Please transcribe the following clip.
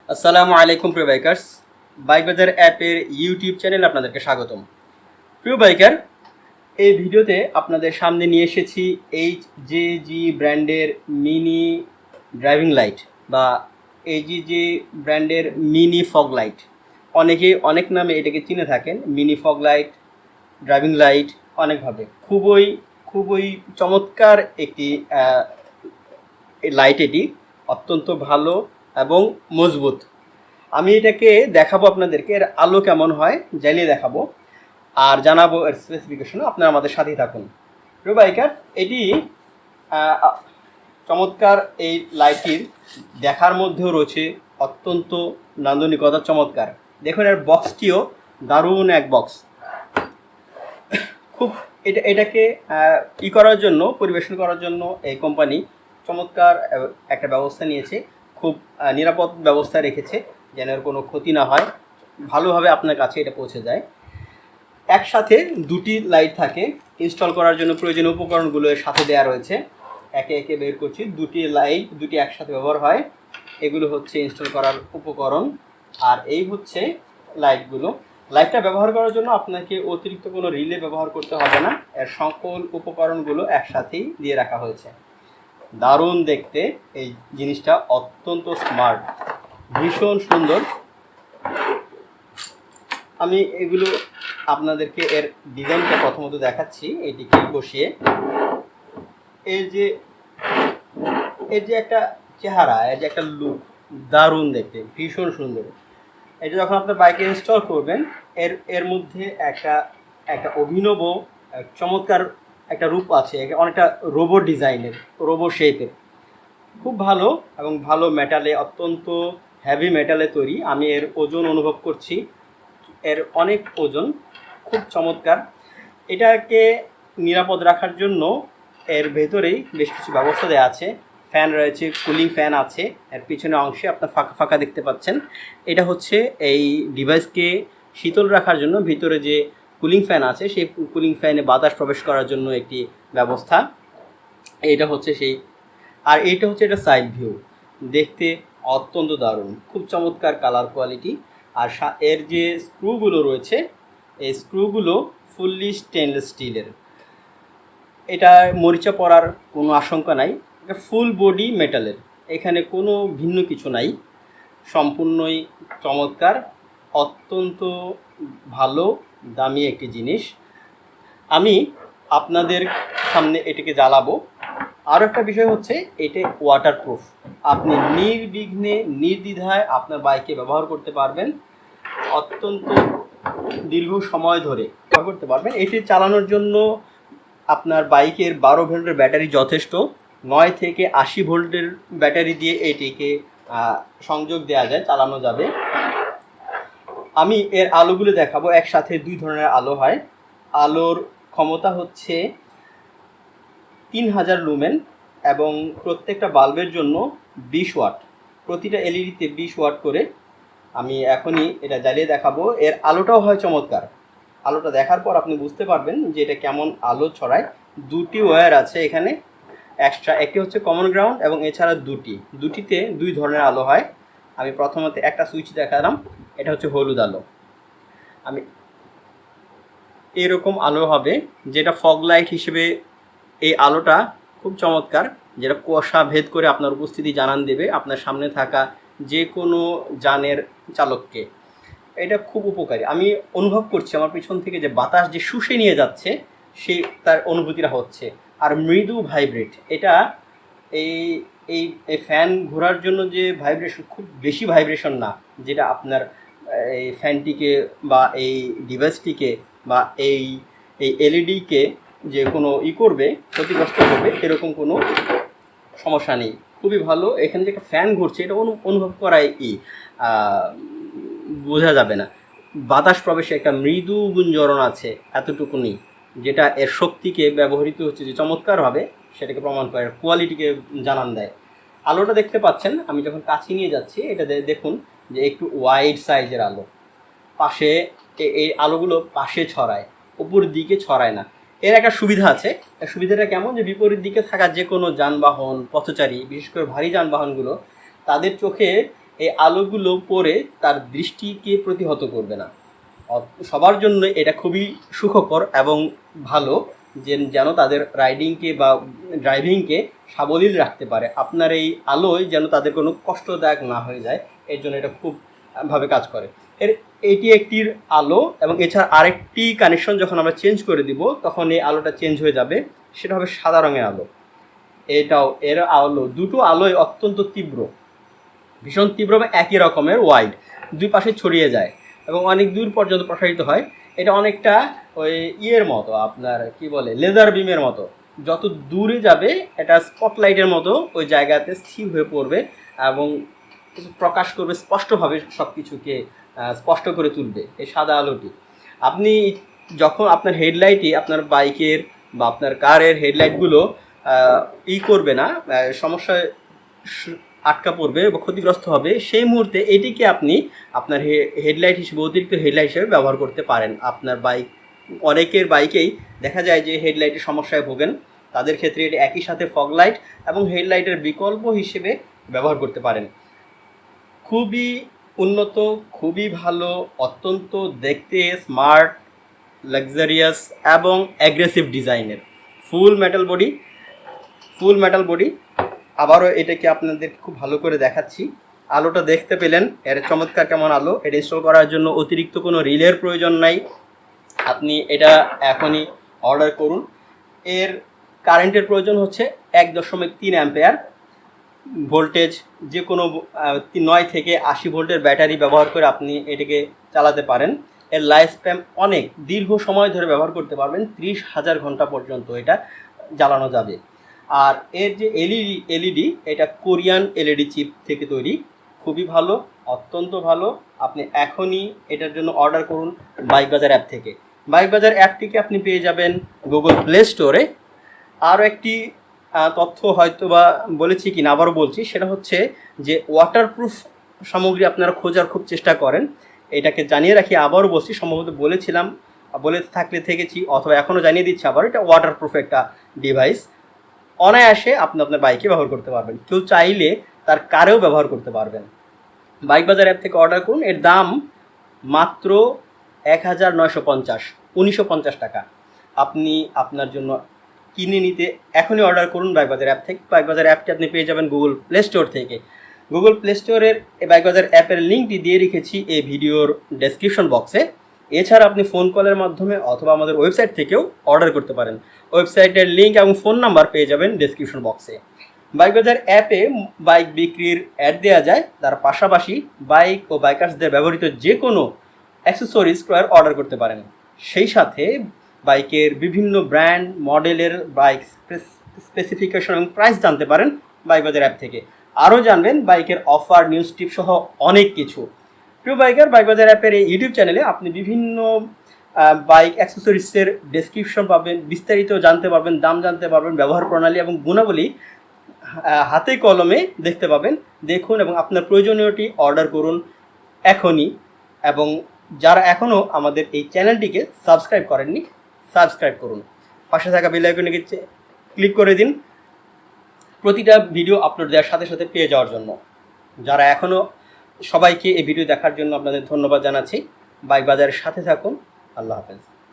আসসালামু আলাইকুম প্রিয় বাইকার্স, বাইক বাজার অ্যাপের ইউটিউব চ্যানেলে আপনাদেরকে স্বাগতম। প্রিয় বাইকার, এই ভিডিওতে আপনাদের সামনে নিয়ে এসেছি HJG ব্র্যান্ডের মিনি ড্রাইভিং লাইট বা HJG ব্র্যান্ডের মিনি ফগ লাইট। অনেকে অনেক নামে এটাকে চিনে থাকেন, mini fog light, driving light অনেকভাবে। খুবই খুবই চমৎকার একটি লাইট। এটি অত্যন্ত ভালো এবং মজবুত। আমি এটাকে দেখাবো আপনাদেরকে, এর আলো কেমন হয় জ্বালিয়ে দেখাবো আর জানাবো এর স্পেসিফিকেশনও। আপনারা আমাদের সাথেই থাকুন। প্রিয় বাইকার, এটি চমৎকার এই লাইটটির দেখার মধ্যেও রয়েছে অত্যন্ত নান্দনিকতা, চমৎকার। দেখুন এর বক্সটিও দারুণ এক বক্স। খুব এটাকে করার জন্য, পরিবেশন করার জন্য এই কোম্পানি চমৎকার একটা ব্যবস্থা নিয়েছে। খুব নিরাপদ ব্যবস্থা রেখেছে যেন এর কোনো ক্ষতি না হয়, ভালোভাবে আপনার কাছে এটা পৌঁছে যায়। একসাথে দুটি লাইট থাকে। ইনস্টল করার জন্য প্রয়োজনীয় উপকরণগুলো এর সাথে দেওয়া রয়েছে। একে একে বের করছি। দুটি লাইট দুটি একসাথে ব্যবহার হয়। এগুলো হচ্ছে ইনস্টল করার উপকরণ, আর এই হচ্ছে লাইটগুলো। লাইটটা ব্যবহার করার জন্য আপনাকে অতিরিক্ত কোনো রিলে ব্যবহার করতে হবে না। এর সকল উপকরণগুলো একসাথেই দিয়ে রাখা হয়েছে। দারুণ দেখতে এই জিনিসটা, অত্যন্ত স্মার্ট, ভীষণ সুন্দর। আমি এগুলো আপনাদেরকে এর ডিজাইনটা প্রথমত দেখাচ্ছি। এটিকে বসিয়ে এর যে একটা চেহারা, এর যে একটা লুক, দারুণ দেখতে, ভীষণ সুন্দর। এটা যখন আপনার বাইকে ইনস্টল করবেন, এর মধ্যে একটা অভিনব চমৎকার একটা রূপ আছে। অনেকটা রোবো ডিজাইনের, রোবো শেপের, খুব ভালো এবং ভালো মেটালে, অত্যন্ত হেভি মেটালে তৈরি। আমি এর ওজন অনুভব করছি, এর অনেক ওজন, খুব চমৎকার। এটাকে নিরাপদ রাখার জন্য এর ভেতরেই বেশ কিছু ব্যবস্থা দেওয়া আছে। ফ্যান রয়েছে, কুলিং ফ্যান আছে। এর পিছনে অংশে আপনার ফাঁকা ফাঁকা দেখতে পাচ্ছেন, এটা হচ্ছে এই ডিভাইসকে শীতল রাখার জন্য ভিতরে যে কুলিং ফ্যান আছে, সেই কুলিং ফ্যানে বাতাস প্রবেশ করার জন্য একটি ব্যবস্থা। এইটা হচ্ছে সেই, আর এইটা হচ্ছে এটা সাইড ভিউ। দেখতে অত্যন্ত দারুণ, খুব চমৎকার কালার কোয়ালিটি। আর এর যে স্ক্রুগুলো রয়েছে, এই স্ক্রুগুলো ফুললি স্টেনলেস স্টিলের। এটা মরিচা পড়ার কোনো আশঙ্কা নাই। এটা ফুল বডি মেটালের, এখানে কোনো ভিন্ন কিছু নাই। সম্পূর্ণই চমৎকার, অত্যন্ত ভালো দামি একটি জিনিস। আমি আপনাদের সামনে এটাকে জ্বালাবো। আরও একটা বিষয় হচ্ছে, এটা ওয়াটারপ্রুফ। আপনি নির্বিঘ্নে নির্দ্বিধায় আপনার বাইকে ব্যবহার করতে পারবেন, অত্যন্ত দীর্ঘ সময় ধরে ব্যবহার করতে পারবেন। এটি চালানোর জন্য আপনার বাইকের 12 ভোল্টের ব্যাটারি যথেষ্ট। 9 থেকে 80 ভোল্টের ব্যাটারি দিয়ে এটিকে সংযোগ দেওয়া যায়, চালানো যাবে। আমি এর আলোগুলো দেখাবো। একসাথে দুই ধরনের আলো হয়। আলোর ক্ষমতা হচ্ছে 3000 লুমেন এবং প্রত্যেকটা বাল্বের জন্য 20 ওয়াট। প্রতিটা এলইডিতে 20 ওয়াট করে। আমি এখনই এটা জ্বালিয়ে দেখাবো। এর আলোটাও হয় চমৎকার। আলোটা দেখার পর আপনি বুঝতে পারবেন যে এটা কেমন আলো ছড়ায়। দুটি ওয়্যার আছে এখানে এক্সট্রা, একটি হচ্ছে কমন গ্রাউন্ড এবং এছাড়া দুটিতে দুই ধরনের আলো হয়। আমি প্রথমত একটা সুইচ দেখালাম, এটা হচ্ছে হলুদ আলো। আমি এরকম আলো হবে, যেটা ফগ লাইট হিসেবে এই আলোটা খুব চমৎকার, যেটা কুয়াশা ভেদ করে আপনার উপস্থিতি জানান দেবে আপনার সামনে থাকা যে কোনো যানের চালককে। এটা খুব উপকারী। আমি অনুভব করছি আমার পিছন থেকে যে বাতাস যে শুষে নিয়ে যাচ্ছে, সেই তার অনুভূতিটা হচ্ছে। আর মৃদু ভাইব্রেট এটা, এই এই এই ফ্যান ঘোরার জন্য যে ভাইব্রেশন, খুব বেশি ভাইব্রেশন না, যেটা আপনার এই ফ্যানটিকে বা এই ডিভাইসটিকে বা এই এই এলইডিকে যে কোনো করবে, ক্ষতিগ্রস্ত করবে, এরকম কোনো সমস্যা নেই। খুবই ভালো। এখানে যে একটা ফ্যান ঘুরছে, এটা অনুভব করায় বোঝা যাবে না। বাতাস প্রবেশে একটা মৃদু গুঞ্জরণ আছে, এতটুকুনি, যেটা এর শক্তিকে ব্যবহৃত হচ্ছে যে চমৎকারভাবে, সেটাকে প্রমাণ করে, কোয়ালিটিকে জানান দেয়। আলোটা দেখতে পাচ্ছেন, আমি যখন কাছে নিয়ে যাচ্ছি, এটা দেখুন যে একটু ওয়াইড সাইজের আলো। পাশে এই আলোগুলো পাশে ছড়ায়, উপর দিকে ছড়ায় না। এর একটা সুবিধা আছে। এর সুবিধাটা কেমন, যে বিপরীত দিকে থাকা যে কোনো যানবাহন, পথচারী, বিশেষ করে ভারী যানবাহনগুলো, তাদের চোখে এই আলোগুলো পড়ে তার দৃষ্টিকে প্রতিহত করবে না। সবার জন্য এটা খুবই সুখকর এবং ভালো, যেন তাদের রাইডিংকে বা ড্রাইভিংকে সাবলীল রাখতে পারে। আপনার এই আলোয় যেন তাদের কোনো কষ্টদায়ক না হয়ে যায়, এর জন্য এটা খুব ভাবে কাজ করে। এটি একটির আলো, এবং এছাড়া আরেকটি কানেকশন যখন আমরা চেঞ্জ করে দিব তখন এই আলোটা চেঞ্জ হয়ে যাবে, সেটা হবে সাদা রঙের আলো। এর আলো, দুটো আলোয় অত্যন্ত তীব্র, ভীষণ তীব্র এবং একই রকমের ওয়াইড, দুই পাশে ছড়িয়ে যায় এবং অনেক দূর পর্যন্ত প্রসারিত হয়। এটা অনেকটা ওই ইয়ের মতো, আপনার কি বলে, লেজার বিমের মতো, যত দূরে যাবে এটা স্পটলাইটের মতো ওই জায়গাতে স্থির হয়ে পড়বে এবং প্রকাশ করবে, স্পষ্টভাবে সব কিছুকে স্পষ্ট করে তুলবে এই সাদা আলোটি। আপনি যখন আপনার হেডলাইটই আপনার বাইকের বা আপনার কারের হেডলাইটগুলো করবে না, সমস্যায় আটকা পড়বে বা ক্ষতিগ্রস্ত হবে, সেই মুহূর্তে এটিকে আপনি আপনার হেডলাইট হিসেবে, অতিরিক্ত হেডলাইট হিসেবে ব্যবহার করতে পারেন। আপনার বাইক, অনেকের বাইকেই দেখা যায় যে হেডলাইটের সমস্যায় ভোগেন, তাদের ক্ষেত্রে এটি একই সাথে ফগ লাইট এবং হেডলাইটের বিকল্প হিসেবে ব্যবহার করতে পারেন। খুবই উন্নত, খুবই ভালো, অত্যন্ত দেখতে স্মার্ট, লাক্সারিয়াস এবং অ্যাগ্রেসিভ ডিজাইনের ফুল মেটাল বডি। আবারও এটাকে আপনাদের খুব ভালো করে দেখাচ্ছি। আলোটা দেখতে পেলেন, এর চমৎকার কেমন আলো। এটা ইনস্টল করার জন্য অতিরিক্ত কোনো রিলের প্রয়োজন নাই, আপনি এটা এখনই অর্ডার করুন। এর কারেন্টের প্রয়োজন হচ্ছে 1.3 অ্যাম্পিয়ার ভোল্টেজ, যে কোনো 9 থেকে 80 ভোল্টের ব্যাটারি ব্যবহার করে আপনি এটাকে চালাতে পারেন। এর লাইফ স্প্যান অনেক দীর্ঘ সময় ধরে ব্যবহার করতে পারবেন, 30,000 ঘন্টা পর্যন্ত এটা জ্বালানো যাবে। আর এর যে এলইডি, এটা কোরিয়ান এলইডি চিপ থেকে তৈরি, খুবই ভালো, অত্যন্ত ভালো। আপনি এখনই এটার জন্য অর্ডার করুন বাইক বাজার অ্যাপ থেকে। বাইক বাজার অ্যাপটিকে আপনি পেয়ে যাবেন গুগল প্লে স্টোরে। আরও একটি তথ্য হয়তো বা বলেছি কিনা আবারও বলছি, সেটা হচ্ছে যে ওয়াটারপ্রুফ সামগ্রী আপনারা খোঁজার খুব চেষ্টা করেন, এটাকে জানিয়ে রাখি, আবারও বলছি, সম্ভবত বলেছিলাম, বলে থাকলে থেকেছি, অথবা এখনও জানিয়ে দিচ্ছি আবার, এটা ওয়াটারপ্রুফ একটা ডিভাইস, অনায়াসে আপনি আপনার বাইকে ব্যবহার করতে পারবেন, কেউ চাইলে তার কারেও ব্যবহার করতে পারবেন। বাইক বাজার অ্যাপ থেকে অর্ডার করুন, এর দাম মাত্র 1950 টাকা। আপনি আপনার জন্য কিনে নিতে এখনই অর্ডার করুন বাইক বাজার অ্যাপ থেকে। বাইক বাজার অ্যাপটি আপনি পেয়ে যাবেন গুগল প্লে স্টোর থেকে। গুগল প্লে স্টোরের এই বাইক বাজার অ্যাপের লিঙ্কটি দিয়ে রেখেছি এই ভিডিওর ডেসক্রিপশন বক্সে। এছাড়া আপনি ফোন কলের মাধ্যমে অথবা আমাদের ওয়েবসাইট থেকেও অর্ডার করতে পারেন। ওয়েবসাইটের লিঙ্ক এবং ফোন নাম্বার পেয়ে যাবেন ডেসক্রিপশন বক্সে। বাইক বাজার অ্যাপে বাইক বিক্রির অ্যাড দেওয়া যায়, তার পাশাপাশি বাইক ও বাইকার্সদের ব্যবহৃত যে কোনো অ্যাক্সেসরিজ ক্রয়ের অর্ডার করতে পারেন। সেই সাথে বাইকের বিভিন্ন ব্র্যান্ড মডেলের বাইক স্পেসিফিকেশন এবং প্রাইস জানতে পারেন বাইক বাজার অ্যাপ থেকে। আরও জানবেন বাইকের অফার, নিউজ টিপ সহ অনেক কিছু। প্রিয় বাইকার, বাইক বাজার অ্যাপের এই ইউটিউব চ্যানেলে আপনি বিভিন্ন বাইক অ্যাক্সেসরিজের ডেসক্রিপশন পাবেন, বিস্তারিত জানতে পারবেন, দাম জানতে পারবেন, ব্যবহার প্রণালী এবং গুণাবলী হাতে কলমে দেখতে পাবেন। দেখুন এবং আপনার প্রয়োজনীয়টি অর্ডার করুন এখনই। এবং যারা এখনও আমাদের এই চ্যানেলটিকে সাবস্ক্রাইব করেননি, সাবস্ক্রাইব করুন, পাশে থাকা বেল আইকনে ক্লিক করে দিন প্রতিটা ভিডিও আপলোড দেওয়ার সাথে সাথে পেয়ে যাওয়ার জন্য। যারা এখনও, সবাইকে এই ভিডিও দেখার জন্য আপনাদের ধন্যবাদ জানাচ্ছি। বাইক বাজারের সাথে থাকুন। আল্লাহ হাফেজ।